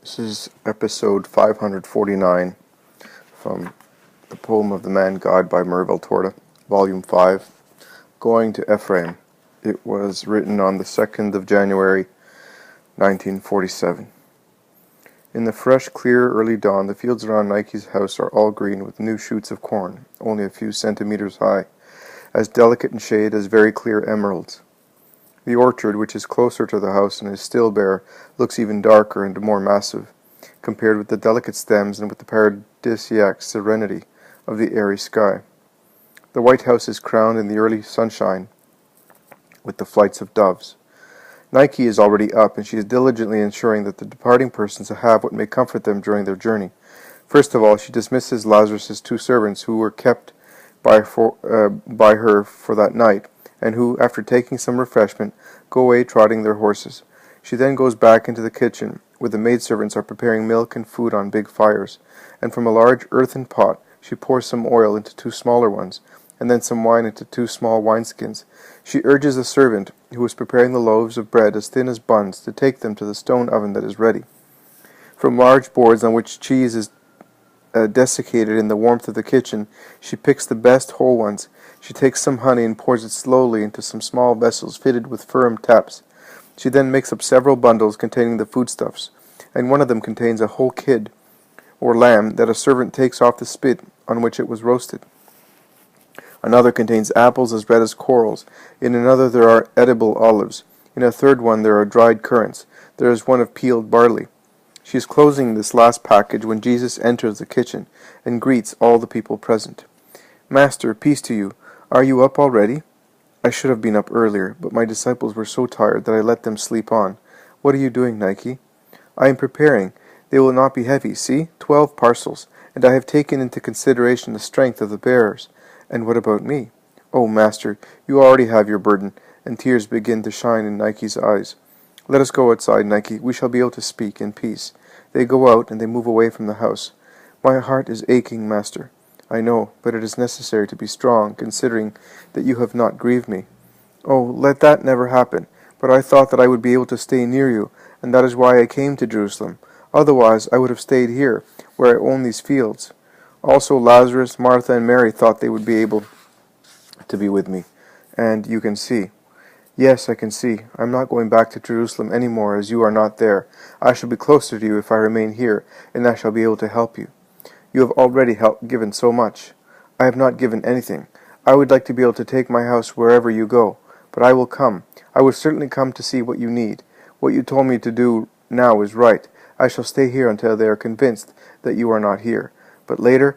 This is episode 549 from the poem of the Man God by Maria Valtorta, volume 5, Going to Ephraim. It was written on the 2nd of January, 1947. In the fresh, clear, early dawn, the fields around Nike's house are all green with new shoots of corn, only a few centimeters high, as delicate in shade as very clear emeralds. The orchard, which is closer to the house and is still bare, looks even darker and more massive, compared with the delicate stems and with the paradisiac serenity of the airy sky. The white house is crowned in the early sunshine with the flights of doves. Nike is already up, and she is diligently ensuring that the departing persons have what may comfort them during their journey. First of all, she dismisses Lazarus's 2 servants who were kept by her for that night, and who, after taking some refreshment, go away trotting their horses. She then goes back into the kitchen, where the maidservants are preparing milk and food on big fires, and from a large earthen pot she pours some oil into 2 smaller ones, and then some wine into 2 small wineskins. She urges the servant, who is preparing the loaves of bread as thin as buns, to take them to the stone oven that is ready. From large boards on which cheese is desiccated in the warmth of the kitchen, she picks the best whole ones. She takes some honey and pours it slowly into some small vessels fitted with firm taps. She then makes up several bundles containing the foodstuffs, and one of them contains a whole kid, or lamb, that a servant takes off the spit on which it was roasted. Another contains apples as red as corals. In another there are edible olives. In a third one there are dried currants. There is one of peeled barley. She is closing this last package when Jesus enters the kitchen and greets all the people present. "Master, peace to you. Are you up already?" "I should have been up earlier, but my disciples were so tired that I let them sleep on." "What are you doing, Nike?" "I am preparing. They will not be heavy. See, 12 parcels, and I have taken into consideration the strength of the bearers." "And what about me?" "Oh, Master, you already have your burden," and tears begin to shine in Nike's eyes. "Let us go outside, Nike. We shall be able to speak in peace." They go out, and they move away from the house. "My heart is aching, Master." "I know, but it is necessary to be strong, considering that you have not grieved me." "Oh, let that never happen. But I thought that I would be able to stay near you, and that is why I came to Jerusalem. Otherwise I would have stayed here, where I own these fields." Also Lazarus, Martha, and Mary thought they would be able to be with me. "And you can see." "Yes, I can see. I am not going back to Jerusalem any more, as you are not there. I shall be closer to you if I remain here, and I shall be able to help you." "You have already given so much." "I have not given anything. I would like to be able to take my house wherever you go, but I will come. I would certainly come to see what you need. What you told me to do now is right. I shall stay here until they are convinced that you are not here. But later,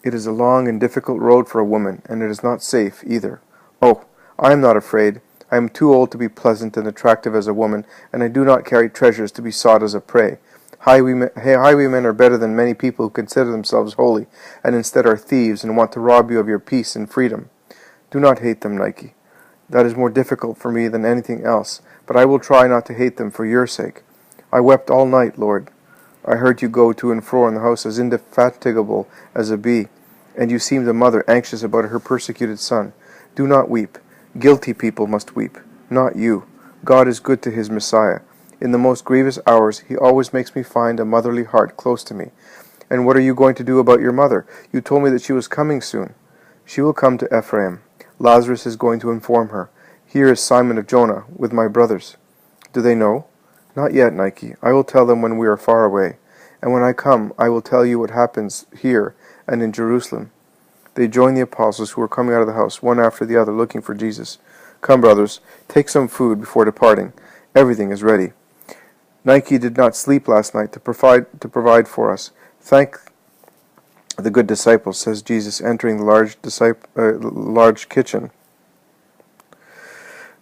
it is a long and difficult road for a woman, and it is not safe either." "Oh, I am not afraid. I am too old to be pleasant and attractive as a woman, and I do not carry treasures to be sought as a prey. Highwaymen are better than many people who consider themselves holy, and instead are thieves and want to rob you of your peace and freedom. Do not hate them, Nike. That is more difficult for me than anything else, but I will try not to hate them for your sake. I wept all night, Lord. I heard you go to and fro in the house as indefatigable as a bee, and you seemed a mother anxious about her persecuted son. Do not weep. Guilty people must weep, not you. God is good to his Messiah. In the most grievous hours, he always makes me find a motherly heart close to me. And what are you going to do about your mother? You told me that she was coming soon." "She will come to Ephraim. Lazarus is going to inform her. Here is Simon of Jonah, with my brothers." "Do they know?" "Not yet, Nike. I will tell them when we are far away. And when I come, I will tell you what happens here and in Jerusalem." They joined the apostles who were coming out of the house, one after the other, looking for Jesus. "Come, brothers, take some food before departing. Everything is ready." Nike did not sleep last night to provide for us. "Thank the good disciples," says Jesus, entering the large kitchen.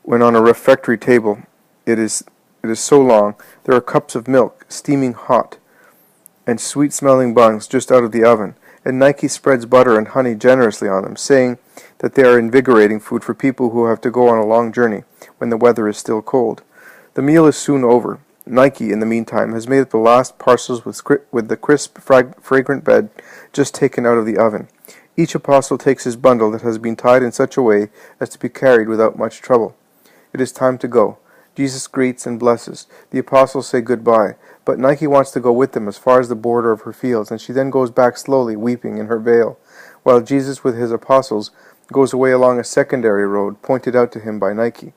When on a refectory table, it is so long, there are cups of milk, steaming hot, and sweet-smelling buns just out of the oven, and Nike spreads butter and honey generously on them, saying that they are invigorating food for people who have to go on a long journey when the weather is still cold. The meal is soon over. Nike, in the meantime, has made up the last parcels with the crisp, fragrant bread just taken out of the oven. Each apostle takes his bundle that has been tied in such a way as to be carried without much trouble. It is time to go. Jesus greets and blesses. The apostles say goodbye, but Nike wants to go with them as far as the border of her fields, and she then goes back slowly, weeping in her veil, while Jesus with his apostles goes away along a secondary road pointed out to him by Nike.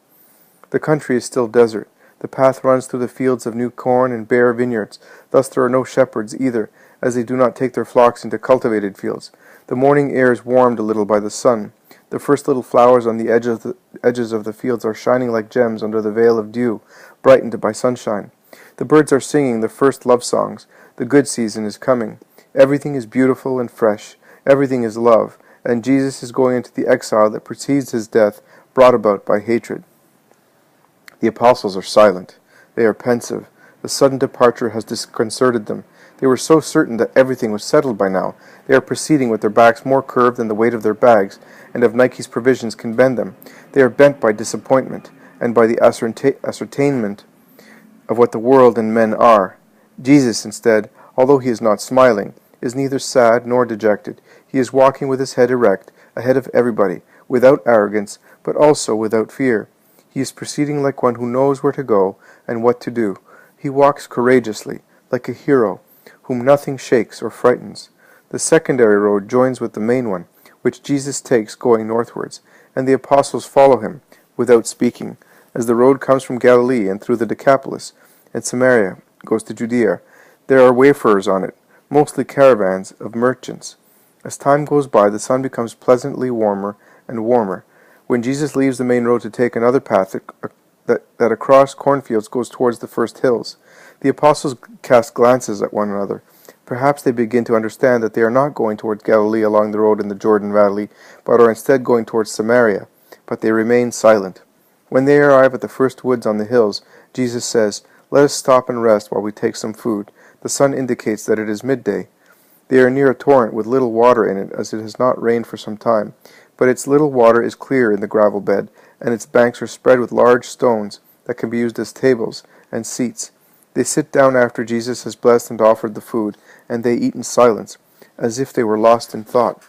The country is still desert. The path runs through the fields of new corn and bare vineyards. Thus there are no shepherds either, as they do not take their flocks into cultivated fields. The morning air is warmed a little by the sun. The first little flowers on the edges of the fields are shining like gems under the veil of dew, brightened by sunshine. The birds are singing the first love songs. The good season is coming. Everything is beautiful and fresh. Everything is love. And Jesus is going into the exile that precedes his death, brought about by hatred. The apostles are silent. They are pensive. The sudden departure has disconcerted them. They were so certain that everything was settled by now. They are proceeding with their backs more curved than the weight of their bags, and of Nike's provisions can bend them. They are bent by disappointment, and by the ascertainment of what the world and men are. Jesus, instead, although he is not smiling, is neither sad nor dejected. He is walking with his head erect, ahead of everybody, without arrogance, but also without fear. He is proceeding like one who knows where to go and what to do. He walks courageously, like a hero, whom nothing shakes or frightens. The secondary road joins with the main one, which Jesus takes going northwards, and the apostles follow him, without speaking, as the road comes from Galilee and through the Decapolis, and Samaria goes to Judea. There are wayfarers on it, mostly caravans of merchants. As time goes by, the sun becomes pleasantly warmer and warmer. When Jesus leaves the main road to take another path that across cornfields goes towards the first hills, the apostles cast glances at one another. Perhaps they begin to understand that they are not going towards Galilee along the road in the Jordan Valley, but are instead going towards Samaria. But they remain silent. When they arrive at the first woods on the hills, Jesus says, "Let us stop and rest while we take some food." The sun indicates that it is midday. They are near a torrent with little water in it, as it has not rained for some time. But its little water is clear in the gravel bed, and its banks are spread with large stones that can be used as tables and seats. They sit down after Jesus has blessed and offered the food, and they eat in silence, as if they were lost in thought.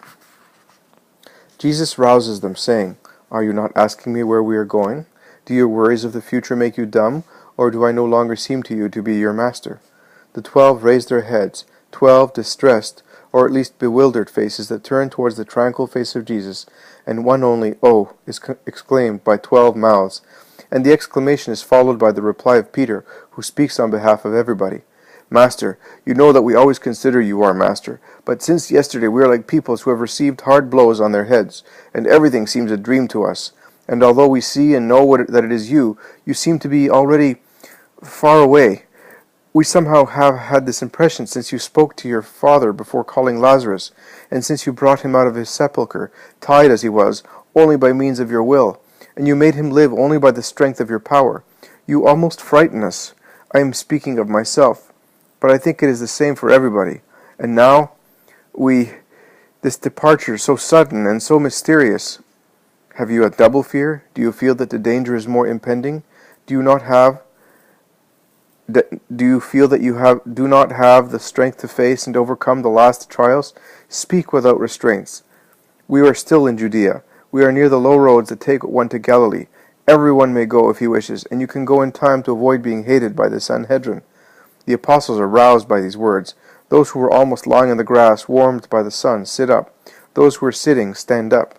Jesus rouses them, saying, "Are you not asking me where we are going? Do your worries of the future make you dumb, or do I no longer seem to you to be your master?" The 12 raise their heads, 12 distressed, or at least bewildered faces that turn towards the tranquil face of Jesus, and one only, "Oh," is exclaimed by 12 mouths. And the exclamation is followed by the reply of Peter, who speaks on behalf of everybody. "Master, you know that we always consider you our master, but since yesterday we are like peoples who have received hard blows on their heads, and everything seems a dream to us. And although we see and know that it is you, you seem to be already far away. We somehow have had this impression since you spoke to your father before calling Lazarus, and since you brought him out of his sepulchre, tied as he was, only by means of your will, and you made him live only by the strength of your power. You almost frighten us. I am speaking of myself, but I think it is the same for everybody. And now, this departure so sudden and so mysterious. Have you a double fear? Do you feel that the danger is more impending? Do you feel that you do not have the strength to face and overcome the last trials? Speak without restraints. We are still in Judea. We are near the low roads that take one to Galilee. Everyone may go if he wishes, and you can go in time to avoid being hated by the Sanhedrin." The apostles are roused by these words. Those who were almost lying on the grass, warmed by the sun, sit up. Those who are sitting, stand up.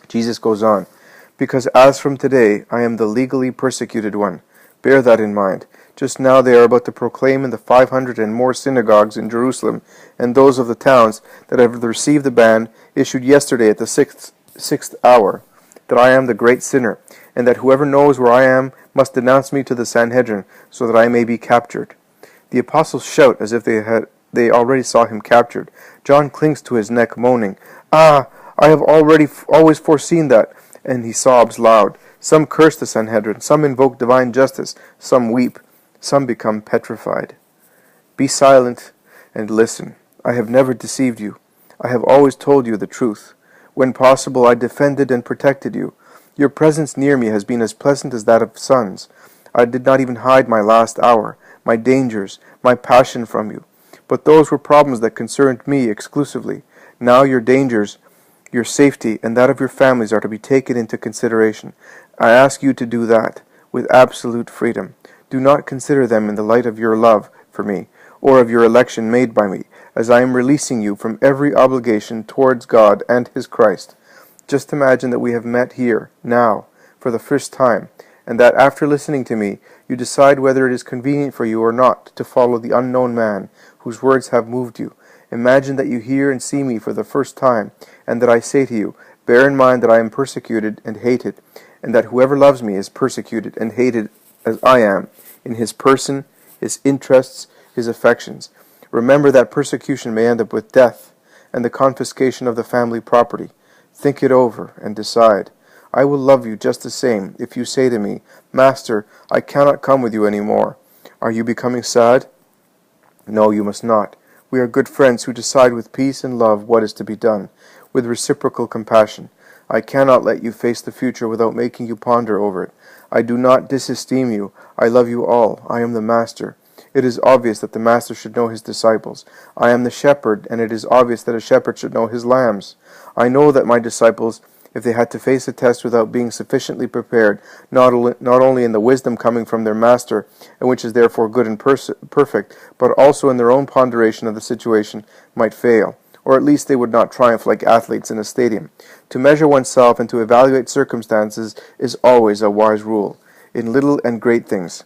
Jesus goes on, "Because as from today I am the legally persecuted one. Bear that in mind. Just now they are about to proclaim in the 500 and more synagogues in Jerusalem, and those of the towns that have received the ban issued yesterday at the sixth hour, that I am the great sinner, and that whoever knows where I am must denounce me to the Sanhedrin, so that I may be captured." The apostles shout as if they already saw him captured. John clings to his neck, moaning, "Ah, I have always foreseen that," and he sobs loud. Some curse the Sanhedrin, some invoke divine justice, some weep, some become petrified. "Be silent and listen. I have never deceived you. I have always told you the truth. When possible, I defended and protected you. Your presence near me has been as pleasant as that of sons. I did not even hide my last hour, my dangers, my passion from you. But those were problems that concerned me exclusively. Now your dangers, your safety, and that of your families are to be taken into consideration. I ask you to do that. with absolute freedom. Do not consider them in the light of your love for me, or of your election made by me, as I am releasing you from every obligation towards God and His Christ. Just imagine that we have met here, now, for the first time, and that after listening to me, you decide whether it is convenient for you or not to follow the unknown man whose words have moved you. Imagine that you hear and see me for the first time, and that I say to you, bear in mind that I am persecuted and hated, and that whoever loves me is persecuted and hated as I am, in his person, his interests, his affections. Remember that persecution may end up with death and the confiscation of the family property. Think it over and decide. I will love you just the same if you say to me, Master, I cannot come with you any more. Are you becoming sad? No, you must not. We are good friends who decide with peace and love what is to be done, with reciprocal compassion. I cannot let you face the future without making you ponder over it. I do not disesteem you. I love you all. I am the Master. It is obvious that the Master should know his disciples. I am the shepherd, and it is obvious that a shepherd should know his lambs. I know that my disciples, if they had to face a test without being sufficiently prepared, not only in the wisdom coming from their Master, and which is therefore good and perfect, but also in their own ponderation of the situation, might fail, or at least they would not triumph like athletes in a stadium. To measure oneself and to evaluate circumstances is always a wise rule, in little and great things.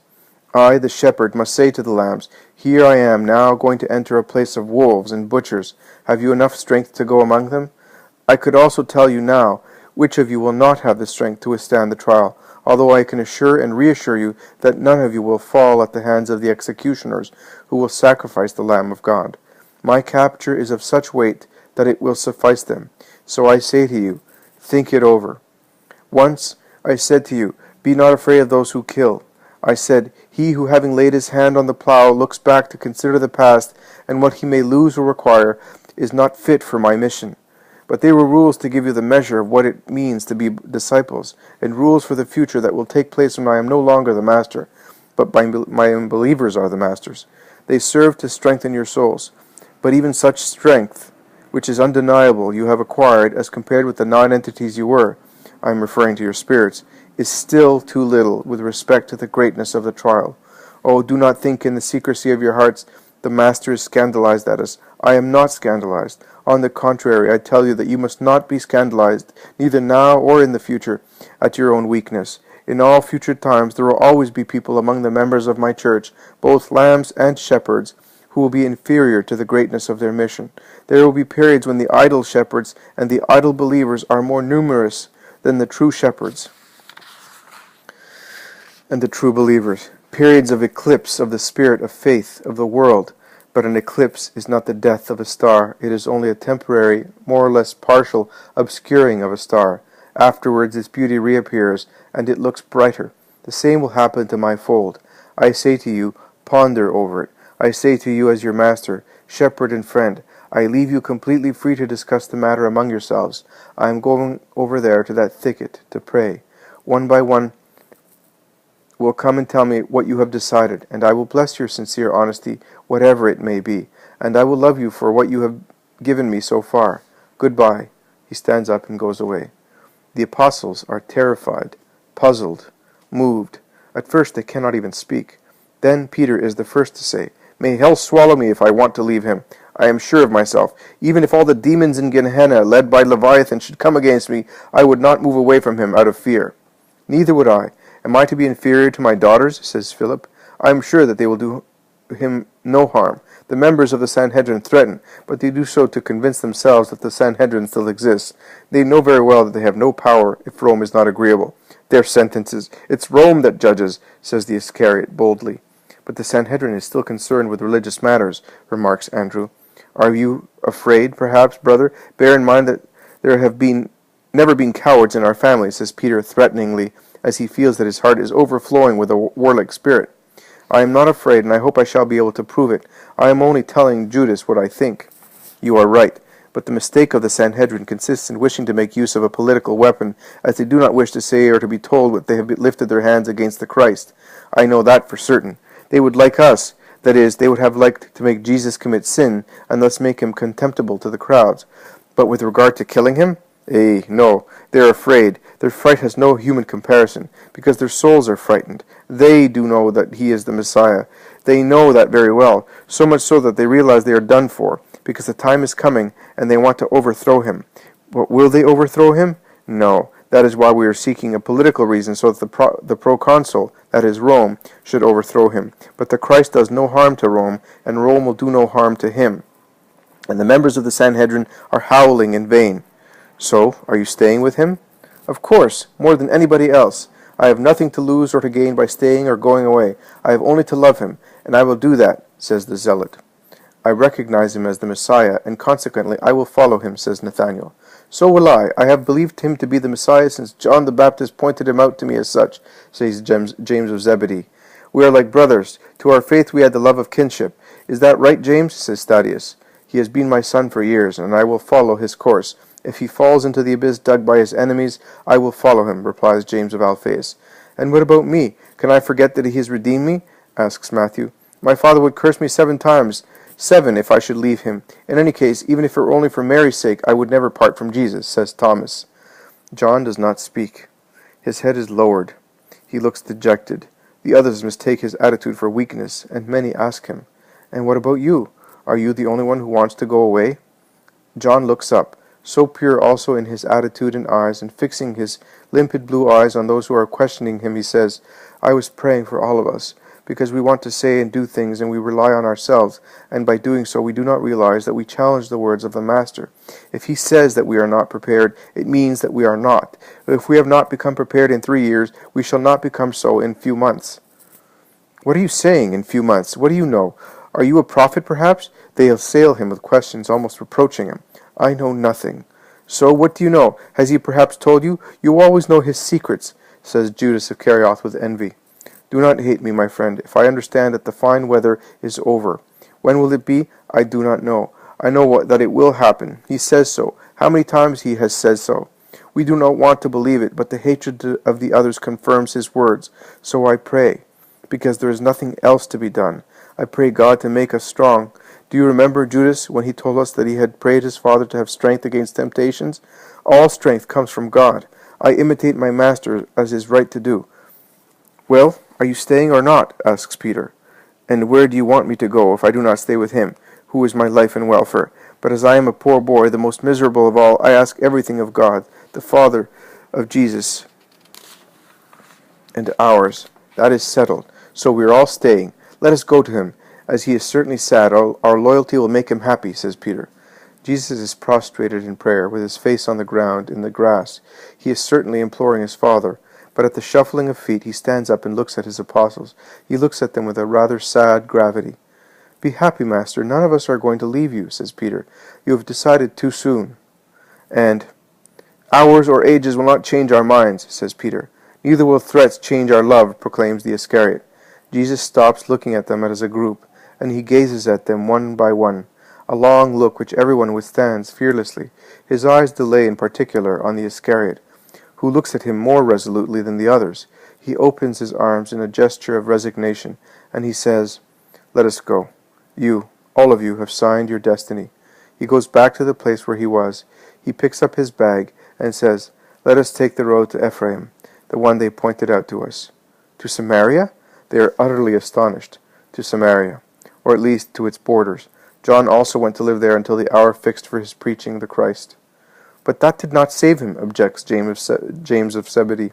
I, the shepherd, must say to the lambs, Here I am now going to enter a place of wolves and butchers. Have you enough strength to go among them? I could also tell you now which of you will not have the strength to withstand the trial, although I can assure and reassure you that none of you will fall at the hands of the executioners, who will sacrifice the Lamb of God. My capture is of such weight that it will suffice them. So I say to you, think it over. Once I said to you, Be not afraid of those who kill. I said, He who having laid his hand on the plough looks back to consider the past and what he may lose or require is not fit for my mission. But they were rules to give you the measure of what it means to be disciples, and rules for the future that will take place when I am no longer the master, but my unbelievers are the masters. They serve to strengthen your souls. But even such strength, which is undeniable, you have acquired as compared with the non-entities you were, I am referring to your spirits, is still too little with respect to the greatness of the trial. Oh, do not think in the secrecy of your hearts the Master is scandalized at us. I am not scandalized. On the contrary, I tell you that you must not be scandalized, neither now or in the future, at your own weakness. In all future times there will always be people among the members of my church, both lambs and shepherds, who will be inferior to the greatness of their mission. There will be periods when the idle shepherds and the idle believers are more numerous than the true shepherds and the true believers. Periods of eclipse of the spirit of faith of the world. But an eclipse is not the death of a star. It is only a temporary, more or less partial obscuring of a star. Afterwards its beauty reappears, and it looks brighter. The same will happen to my fold. I say to you, ponder over it. I say to you as your master, shepherd and friend, I leave you completely free to discuss the matter among yourselves. I am going over there to that thicket to pray. One by one will come and tell me what you have decided, and I will bless your sincere honesty, whatever it may be, and I will love you for what you have given me so far. Goodbye. He stands up and goes away. The apostles are terrified, puzzled, moved. At first they cannot even speak. Then Peter is the first to say, May hell swallow me if I want to leave him. I am sure of myself. Even if all the demons in Gehenna, led by Leviathan, should come against me, I would not move away from him out of fear. Neither would I. Am I to be inferior to my daughters? Says Philip. I am sure that they will do him no harm. The members of the Sanhedrin threaten, but they do so to convince themselves that the Sanhedrin still exists. They know very well that they have no power if Rome is not agreeable. Their sentences. It's Rome that judges, says the Iscariot boldly. But the Sanhedrin is still concerned with religious matters, remarks Andrew. Are you afraid, perhaps, brother? Bear in mind that there have never been cowards in our family, says Peter threateningly, as he feels that his heart is overflowing with a warlike spirit. I am not afraid, and I hope I shall be able to prove it. I am only telling Judas what I think. You are right, but the mistake of the Sanhedrin consists in wishing to make use of a political weapon, as they do not wish to say or to be told that they have lifted their hands against the Christ. I know that for certain. They would like us, that is, they would have liked to make Jesus commit sin, and thus make him contemptible to the crowds. But with regard to killing him, No, they are afraid. Their fright has no human comparison, because their souls are frightened. They do know that he is the Messiah. They know that very well, so much so that they realize they are done for, because the time is coming, and they want to overthrow him. But will they overthrow him? No. That is why we are seeking a political reason, so that the proconsul, that is Rome, should overthrow him. But the Christ does no harm to Rome, and Rome will do no harm to him. And the members of the Sanhedrin are howling in vain. So, are you staying with him? Of course, more than anybody else. I have nothing to lose or to gain by staying or going away. I have only to love him, and I will do that, says the zealot. I recognize him as the Messiah, and consequently I will follow him, says Nathanael. So will I. I have believed him to be the Messiah since John the Baptist pointed him out to me as such, says James of Zebedee. We are like brothers. To our faith we add the love of kinship. Is that right, James? Says Thaddeus. He has been my son for years, and I will follow his course. If he falls into the abyss dug by his enemies, I will follow him, replies James of Alphaeus. And what about me? Can I forget that he has redeemed me? Asks Matthew. My father would curse me 7 times. 7 if I should leave him. In any case, even if it were only for Mary's sake, I would never part from Jesus, says Thomas. John does not speak. His head is lowered. He looks dejected. The others mistake his attitude for weakness, and many ask him, And what about you? Are you the only one who wants to go away? John looks up, so pure also in his attitude and eyes, and fixing his limpid blue eyes on those who are questioning him, he says, I was praying for all of us, because we want to say and do things, and we rely on ourselves, and by doing so we do not realize that we challenge the words of the Master. If he says that we are not prepared, it means that we are not. If we have not become prepared in 3 years, we shall not become so in few months. What are you saying, in few months? What do you know? Are you a prophet, perhaps? They assail him with questions, almost reproaching him. I know nothing. So, what do you know? Has he perhaps told you? You always know his secrets, says Judas of Kerioth with envy. Do not hate me, my friend, if I understand that the fine weather is over. When will it be? I do not know. I know that it will happen. He says so. How many times he has said so? We do not want to believe it, but the hatred of the others confirms his words. So I pray, because there is nothing else to be done. I pray God to make us strong. Do you remember Judas when he told us that he had prayed his Father to have strength against temptations? All strength comes from God. I imitate my Master as is right to do. Well, are you staying or not? Asks Peter. And where do you want me to go if I do not stay with him, who is my life and welfare? But as I am a poor boy, the most miserable of all, I ask everything of God, the Father of Jesus and ours. That is settled. So we are all staying. Let us go to him. As he is certainly sad, our loyalty will make him happy, says Peter. Jesus is prostrated in prayer, with his face on the ground in the grass. He is certainly imploring his Father. But at the shuffling of feet, he stands up and looks at his apostles. He looks at them with a rather sad gravity. Be happy, Master. None of us are going to leave you, says Peter. You have decided too soon. And hours or ages will not change our minds, says Peter. Neither will threats change our love, proclaims the Iscariot. Jesus stops looking at them as a group, and he gazes at them one by one, a long look which everyone withstands fearlessly. His eyes delay in particular on the Iscariot, who looks at him more resolutely than the others. He opens his arms in a gesture of resignation, and he says, Let us go. You, all of you, have signed your destiny. He goes back to the place where he was. He picks up his bag and says, Let us take the road to Ephraim, the one they pointed out to us. To Samaria? They are utterly astonished. To Samaria, or at least to its borders. John also went to live there until the hour fixed for his preaching the Christ. But that did not save him, objects James of Zebedee.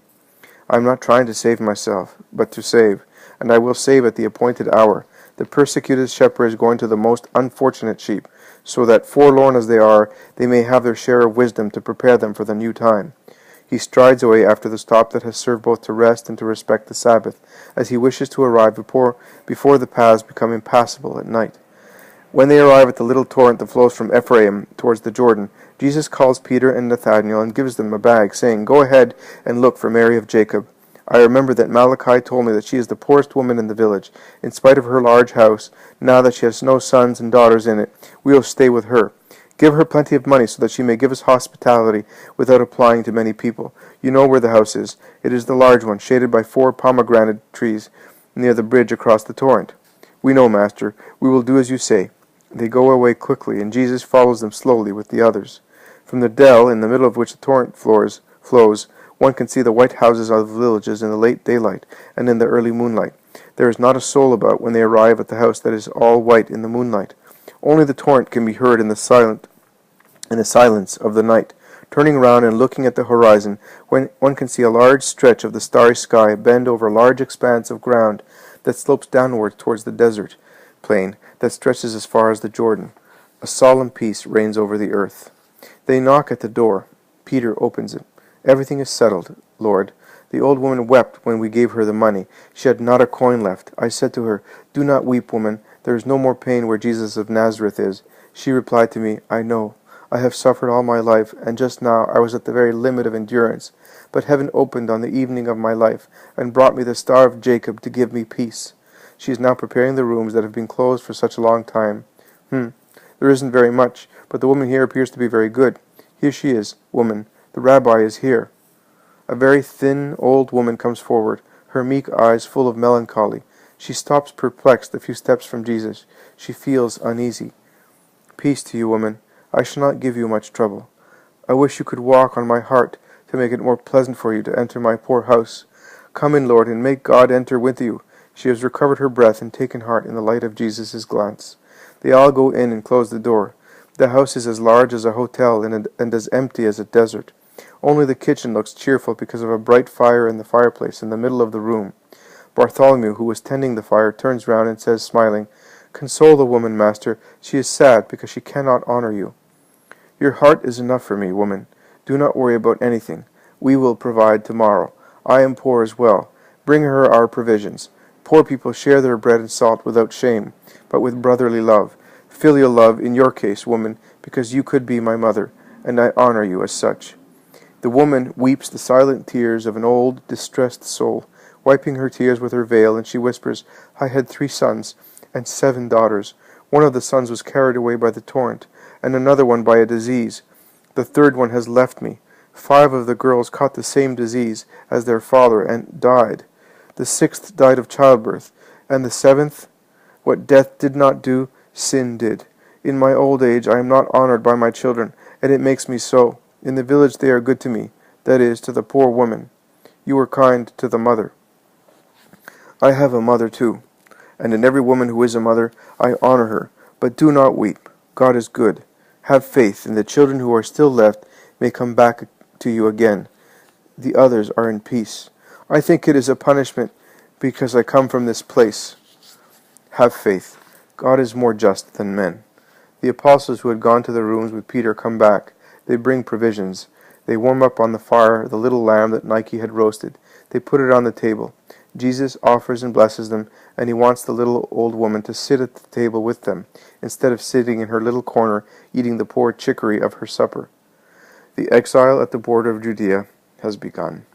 I am not trying to save myself, but to save, and I will save at the appointed hour. The persecuted shepherd is going to the most unfortunate sheep, so that, forlorn as they are, they may have their share of wisdom to prepare them for the new time. He strides away after the stop that has served both to rest and to respect the Sabbath, as he wishes to arrive before the paths become impassable at night. When they arrive at the little torrent that flows from Ephraim towards the Jordan, Jesus calls Peter and Nathanael and gives them a bag, saying, Go ahead and look for Mary of Jacob. I remember that Malachi told me that she is the poorest woman in the village. In spite of her large house, now that she has no sons and daughters in it, we will stay with her. Give her plenty of money so that she may give us hospitality without applying to many people. You know where the house is. It is the large one, shaded by 4 pomegranate trees near the bridge across the torrent. We know, Master. We will do as you say. They go away quickly, and Jesus follows them slowly with the others. From the dell, in the middle of which the torrent flows, one can see the white houses of the villages in the late daylight and in the early moonlight. There is not a soul about when they arrive at the house that is all white in the moonlight. Only the torrent can be heard in the silence of the night. Turning round and looking at the horizon, when one can see a large stretch of the starry sky bend over a large expanse of ground that slopes downward towards the desert plain that stretches as far as the Jordan. A solemn peace reigns over the earth. They knock at the door. Peter opens it. Everything is settled, Lord. The old woman wept when we gave her the money. She had not a coin left. I said to her, Do not weep, woman. There is no more pain where Jesus of Nazareth is. She replied to me, I know. I have suffered all my life, and just now I was at the very limit of endurance. But heaven opened on the evening of my life, and brought me the Star of Jacob to give me peace. She is now preparing the rooms that have been closed for such a long time. There isn't very much, but the woman here appears to be very good. Here she is, woman. The rabbi is here. A very thin, old woman comes forward, her meek eyes full of melancholy. She stops perplexed a few steps from Jesus. She feels uneasy. Peace to you, woman. I shall not give you much trouble. I wish you could walk on my heart to make it more pleasant for you to enter my poor house. Come in, Lord, and make God enter with you. She has recovered her breath and taken heart in the light of Jesus' glance. They all go in and close the door. The house is as large as a hotel and as empty as a desert. Only the kitchen looks cheerful because of a bright fire in the fireplace in the middle of the room. Bartholomew, who was tending the fire, turns round and says, smiling, Console the woman, master. She is sad because she cannot honor you. Your heart is enough for me, woman. Do not worry about anything. We will provide tomorrow. I am poor as well. Bring her our provisions. Poor people share their bread and salt without shame, but with brotherly love. Filial love in your case, woman, because you could be my mother, and I honor you as such. The woman weeps the silent tears of an old, distressed soul, wiping her tears with her veil, and she whispers, I had 3 sons and 7 daughters. One of the sons was carried away by the torrent, and another one by a disease. The 3rd one has left me. 5 of the girls caught the same disease as their father and died. The 6th died of childbirth, and the 7th, what death did not do, sin did. In my old age I am not honored by my children, and it makes me so. In the village they are good to me, that is, to the poor woman. You were kind to the mother. I have a mother too, and in every woman who is a mother I honor her. But do not weep. God is good. Have faith, and the children who are still left may come back to you again. The others are in peace. I think it is a punishment because I come from this place. Have faith. God is more just than men. The apostles who had gone to the rooms with Peter come back. They bring provisions. They warm up on the fire the little lamb that Nike had roasted. They put it on the table. Jesus offers and blesses them, and he wants the little old woman to sit at the table with them, instead of sitting in her little corner eating the poor chicory of her supper. The exile at the border of Judea has begun.